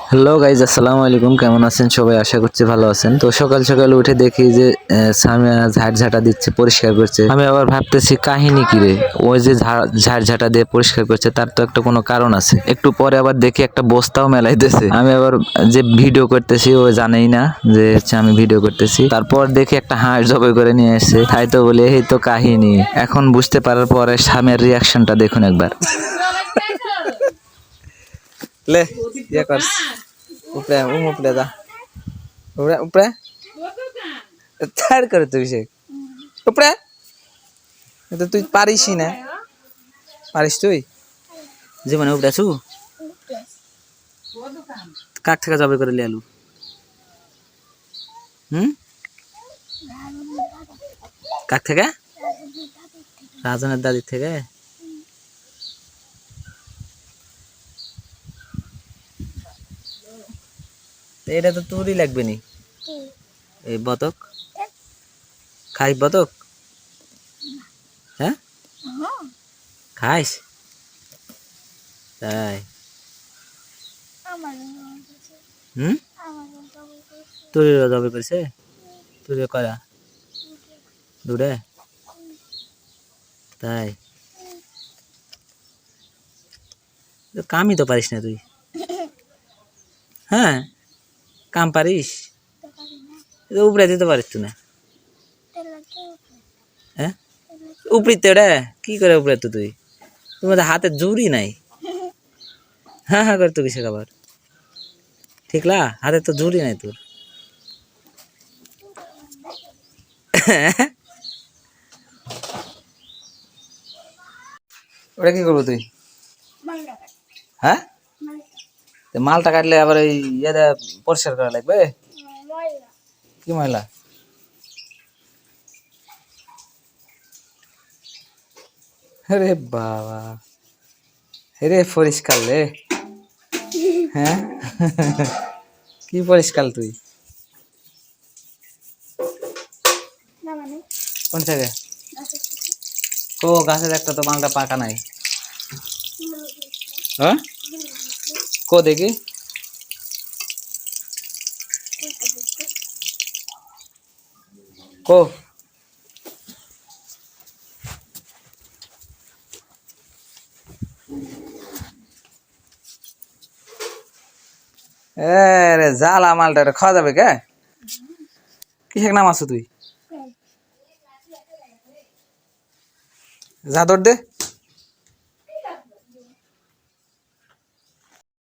Hello guys, আসসালামু আলাইকুম। কেমন আছেন সবাই? আশা করছি ভালো আছেন। তো সকাল সকাল উঠে দেখি যে সামিয়া ঝাড় দিচ্ছে, পরিষ্কার করছে। আমি আবার ভাবতেছি কাহিনী কি রে, ওই যে ঝাড় দিয়ে পরিষ্কার করছে তার তো একটা কোনো কারণ আছে। একটু পরে আবার দেখি একটা বস্তাও মেলাইতেছে। আমি আবার যে ভিডিও করতেছি ও জানেই না যে আমি ভিডিও করতেছি। তারপর দেখি একটা হাঁস জবাই করে নিয়ে এসেছে। তাই তো বলে এই তো কাহিনী। এখন বুঝতে পারার পরে সামিয়ার রিয়াকশনটা দেখুন একবার। Le, ya kors. উপরে উপরে দা উপরে উপরে ছাড় করে তুই সে উপরে তো তুই পারিসই না পারিস তুই জীবনে উপরে আছু কাক থেকে জবে করে লিয়ে আলু কাক থেকে রাজনের দাদির থেকে এটা তো তোরই লাগবে নি এই বতক খাই বতক হ্যাঁ খাইস তাই তোর জবে করছে তোর করা দূরে তাই কামই তো পারিস না তুই হ্যাঁ কাম পারিস উপরে দিতে পারিস তুই না হ্যাঁ উপরিতে রে কি করে উপরে তো তুই তোমাদের হাতে জুড়ি নাই হ্যাঁ হ্যাঁ করে তো কিসে খাবার ঠিকলা হাতে তো জুড়ি নাই তোর ওটা কি করবো তুই হ্যাঁ মালটা কাটলে আবার এই ইয়ে পরিষ্কার করা লাগবে কি ময়লা আরে বাবা রে পরিষ্কার রে হ্যাঁ কি পরিষ্কার তুই কোন থেকে ও গাছের একটা তো মালটা পাকা নাই হ্যাঁ কো দেখি কো রে জালা মালটা খাওয়া যাবে কে কিসের নাম আছো তুই যা দৌড় দে